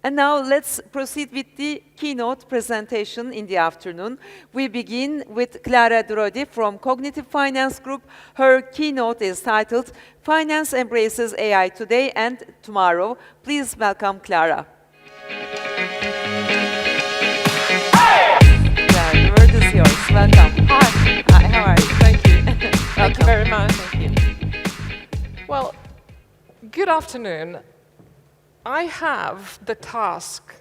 And now let's proceed with the keynote presentation in the afternoon. We begin with Clara Drodi from Cognitive Finance Group. Her keynote is titled Finance Embraces AI Today and Tomorrow. Please welcome Clara. Clara, the word is yours. Welcome. Hi. Hi, how are you? Thank you. Thank you very much. Thank you. Well, good afternoon. I have the task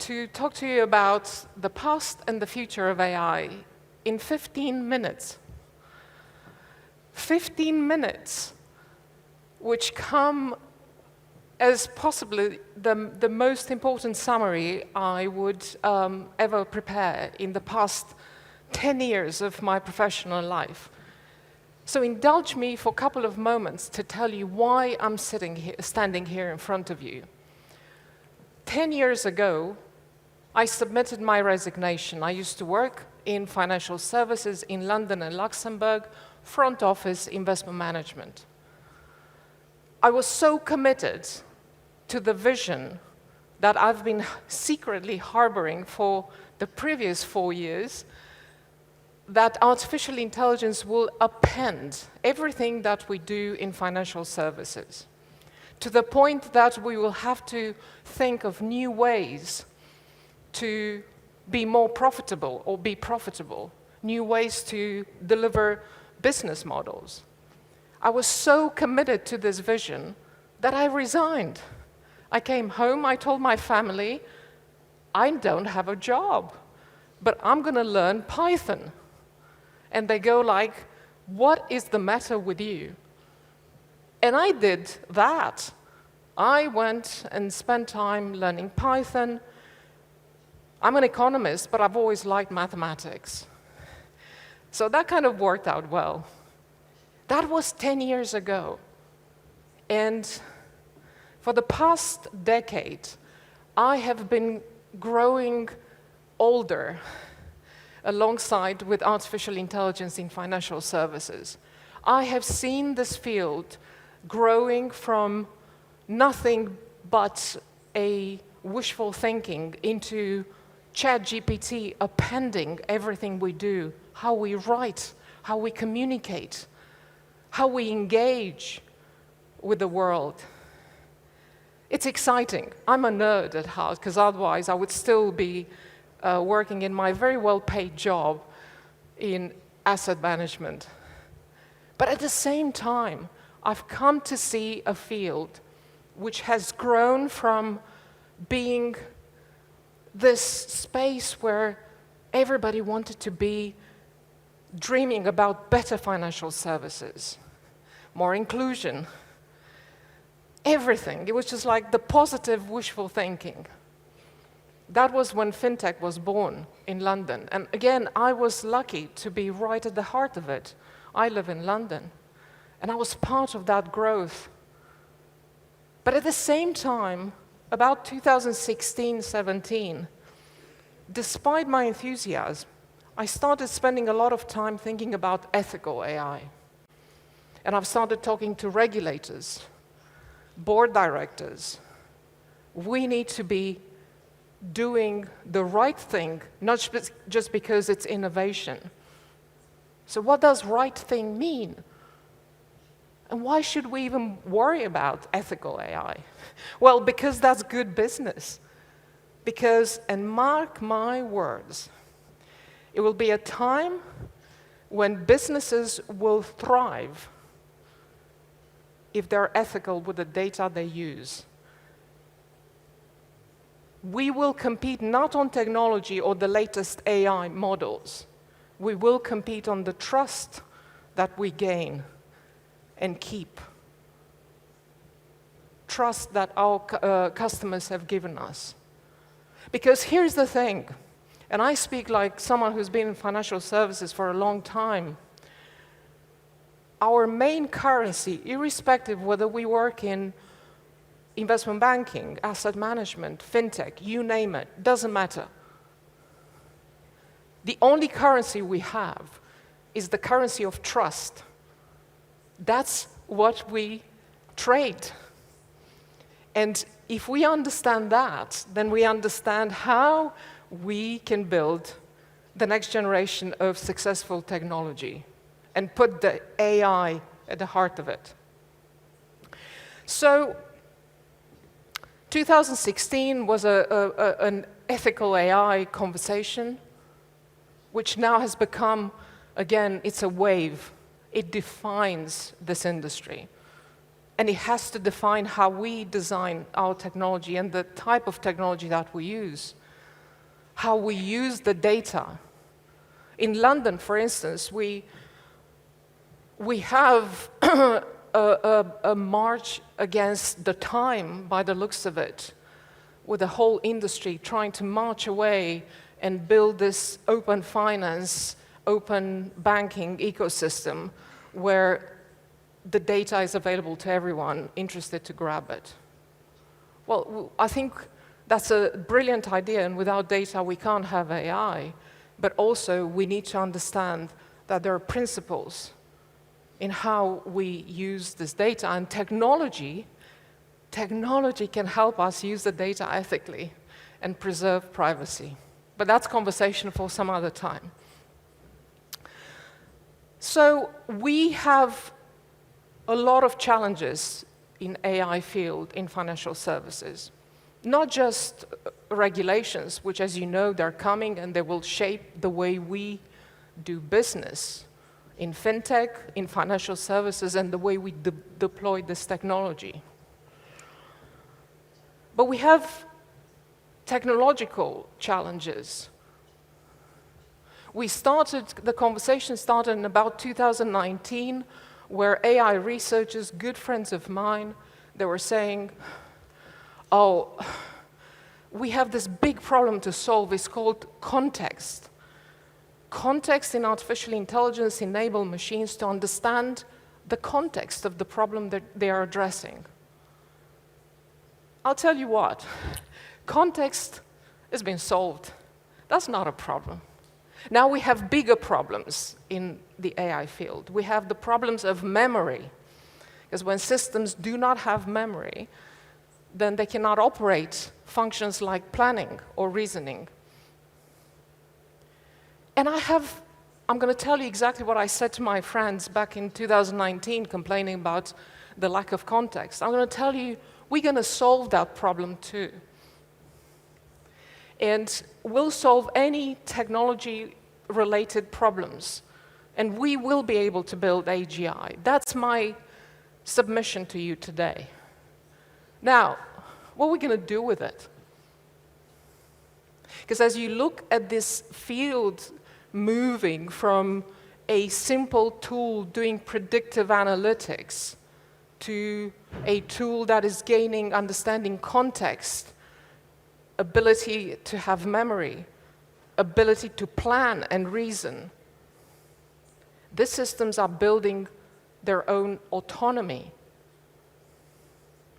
to talk to you about the past and the future of AI in 15 minutes. 15 minutes, which come as possibly the most important summary I would ever prepare in the past 10 years of my professional life. So indulge me for a couple of moments to tell you why I'm standing here in front of you. 10 years ago, I submitted my resignation. I used to work in financial services in London and Luxembourg, front office investment management. I was so committed to the vision that I've been secretly harboring for the previous 4 years, that artificial intelligence will append everything that we do in financial services, to the point that we will have to think of new ways to be more profitable or be profitable, new ways to deliver business models. I was so committed to this vision that I resigned. I came home, I told my family, I don't have a job, but I'm going to learn Python. And they go like, what is the matter with you? And I did that. I went and spent time learning Python. I'm an economist, but I've always liked mathematics. So that kind of worked out well. That was 10 years ago. And for the past decade, I have been growing older alongside with artificial intelligence in financial services. I have seen this field growing from nothing but a wishful thinking into ChatGPT appending everything we do, how we write, how we communicate, how we engage with the world. It's exciting. I'm a nerd at heart, because otherwise I would still be working in my very well-paid job in asset management. But at the same time, I've come to see a field which has grown from being this space where everybody wanted to be dreaming about better financial services, more inclusion, everything. It was just like the positive wishful thinking. That was when Fintech was born in London. And again, I was lucky to be right at the heart of it. I live in London, and I was part of that growth. But at the same time, about 2016-17, despite my enthusiasm, I started spending a lot of time thinking about ethical AI. And I've started talking to regulators, board directors. We need to be doing the right thing, not just because it's innovation. So what does right thing mean? And why should we even worry about ethical AI? Well, because that's good business. Because, and mark my words, it will be a time when businesses will thrive if they're ethical with the data they use. We will compete not on technology or the latest AI models. We will compete on the trust that we gain and keep. Trust that our customers have given us. Because here's the thing, and I speak like someone who's been in financial services for a long time. Our main currency, irrespective whether we work in investment banking, asset management, fintech, you name it, doesn't matter. The only currency we have is the currency of trust. That's what we trade. And if we understand that, then we understand how we can build the next generation of successful technology and put the AI at the heart of it. So 2016 was an ethical AI conversation, which now has become, again, it's a wave. It defines this industry. And it has to define how we design our technology and the type of technology that we use, how we use the data. In London, for instance, we have a march against the time, by the looks of it, with the whole industry trying to march away and build this open finance, open banking ecosystem where the data is available to everyone interested to grab it. Well, I think that's a brilliant idea, and without data we can't have AI, but also we need to understand that there are principles in how we use this data, and technology can help us use the data ethically and preserve privacy. But that's conversation for some other time. So we have a lot of challenges in AI field in financial services. Not just regulations, which, as you know, they're coming and they will shape the way we do business in fintech, in financial services, and the way we deploy this technology. But we have technological challenges. The conversation started in about 2019, where AI researchers, good friends of mine, they were saying, oh, we have this big problem to solve. It's called context. Context in artificial intelligence enable machines to understand the context of the problem that they are addressing. I'll tell you what, context has been solved. That's not a problem. Now we have bigger problems in the AI field. We have the problems of memory, because when systems do not have memory, then they cannot operate functions like planning or reasoning. And I'm going to tell you exactly what I said to my friends back in 2019, complaining about the lack of context. I'm going to tell you, we're going to solve that problem too. And we'll solve any technology-related problems. And we will be able to build AGI. That's my submission to you today. Now, what are we going to do with it? Because as you look at this field moving from a simple tool doing predictive analytics to a tool that is gaining understanding context, ability to have memory, ability to plan and reason, these systems are building their own autonomy.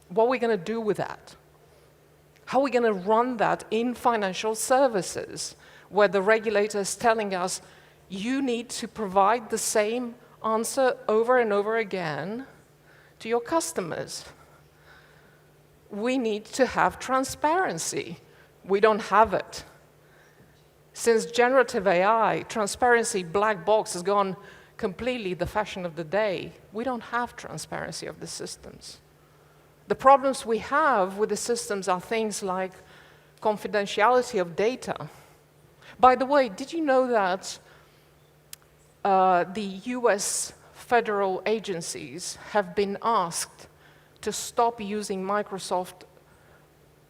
What are we going to do with that? How are we going to run that in financial services, where the regulator is telling us, you need to provide the same answer over and over again to your customers? We need to have transparency. We don't have it. Since generative AI, transparency, black box, has gone completely the fashion of the day. We don't have transparency of the systems. The problems we have with the systems are things like confidentiality of data. By the way, did you know that the US federal agencies have been asked to stop using Microsoft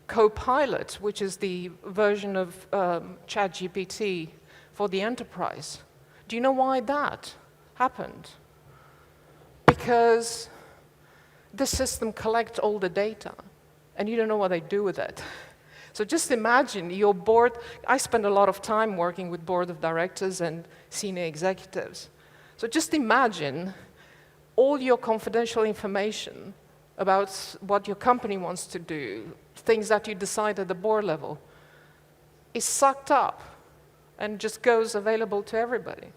Copilot, which is the version of ChatGPT for the enterprise? Do you know why that happened? Because the system collects all the data, and you don't know what they do with it. So just imagine your board. I spend a lot of time working with board of directors and senior executives. So just imagine all your confidential information about what your company wants to do, things that you decide at the board level, is sucked up and just goes available to everybody.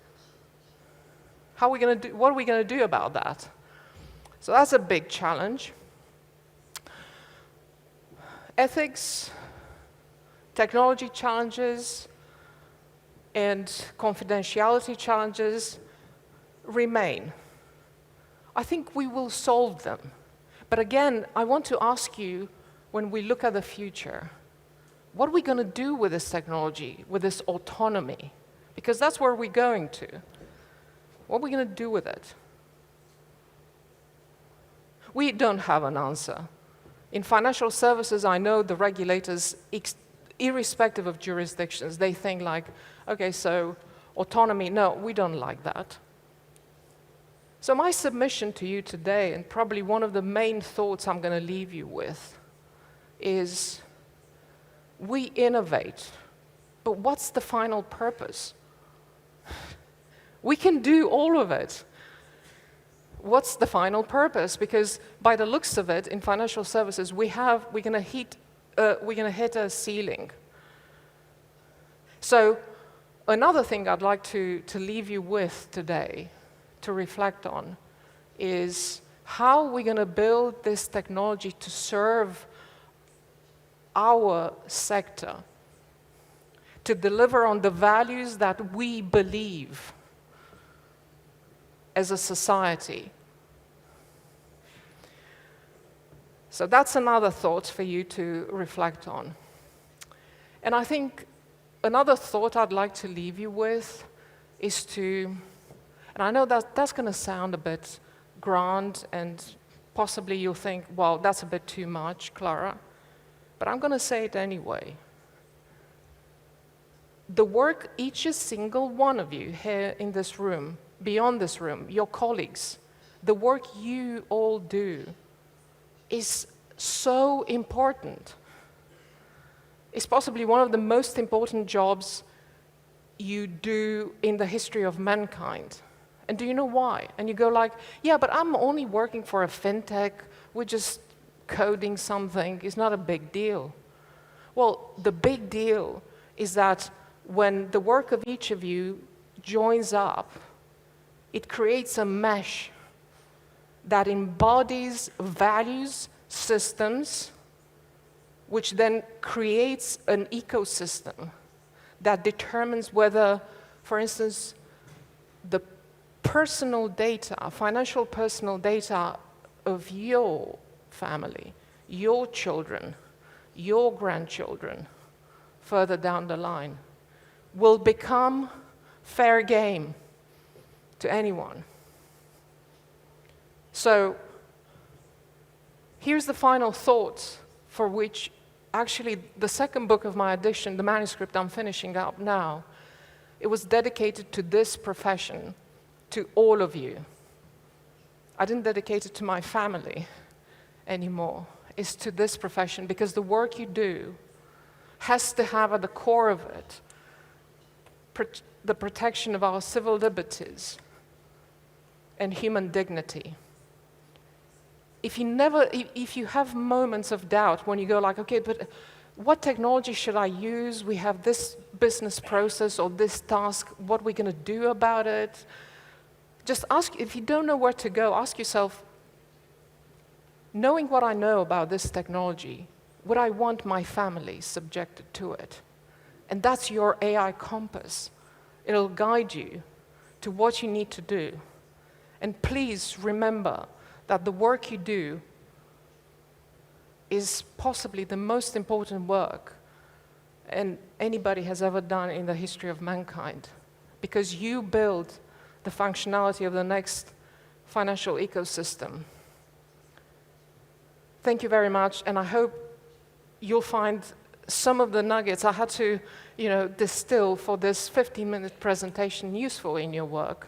How are we going to do? What are we going to do about that? So that's a big challenge. ethics, technology challenges, and confidentiality challenges remain. I think we will solve them. But again, I want to ask you, when we look at the future, what are we going to do with this technology, with this autonomy? Because that's where we're going to. What are we going to do with it? We don't have an answer. In financial services, I know the regulators, irrespective of jurisdictions, they think like, okay, so autonomy, no, we don't like that. So my submission to you today, and probably one of the main thoughts I'm going to leave you with, is we innovate, but what's the final purpose? We can do all of it. What's the final purpose? Because by the looks of it, in financial services, we're going to hit a ceiling. So another thing I'd like to leave you with today, to reflect on, is how we're going to build this technology to serve our sector, to deliver on the values that we believe as a society. So that's another thought for you to reflect on. And I think another thought I'd like to leave you with is to, and I know that that's going to sound a bit grand, and possibly you'll think, well, that's a bit too much, Clara, but I'm going to say it anyway. The work each single one of you here in this room, beyond this room, your colleagues, the work you all do is so important. It's possibly one of the most important jobs you do in the history of mankind. And do you know why? And you go like, yeah, but I'm only working for a fintech, we're just coding something, it's not a big deal. Well, the big deal is that when the work of each of you joins up, it creates a mesh that embodies values, systems, which then creates an ecosystem that determines whether, for instance, the personal data, financial personal data of your family, your children, your grandchildren, further down the line, will become fair game to anyone. So here's the final thought, for which actually the second book of my edition, the manuscript I'm finishing up now, it was dedicated to this profession, to all of you. I didn't dedicate it to my family anymore. It's to this profession, because the work you do has to have at the core of it the protection of our civil liberties and human dignity. If you have moments of doubt when you go like, okay, but what technology should I use? We have this business process or this task, what are we going to do about it? Just ask, if you don't know where to go, ask yourself, knowing what I know about this technology, would I want my family subjected to it? And that's your AI compass. It'll guide you to what you need to do. And please remember that the work you do is possibly the most important work and anybody has ever done in the history of mankind, because you build the functionality of the next financial ecosystem. Thank you very much, and I hope you'll find some of the nuggets I had to, distill for this 15-minute presentation useful in your work.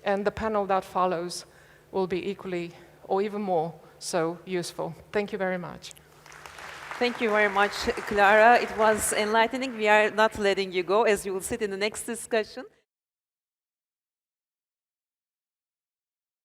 And the panel that follows will be equally or even more so useful. Thank you very much. Thank you very much, Clara. It was enlightening. We are not letting you go, as you will see in the next discussion.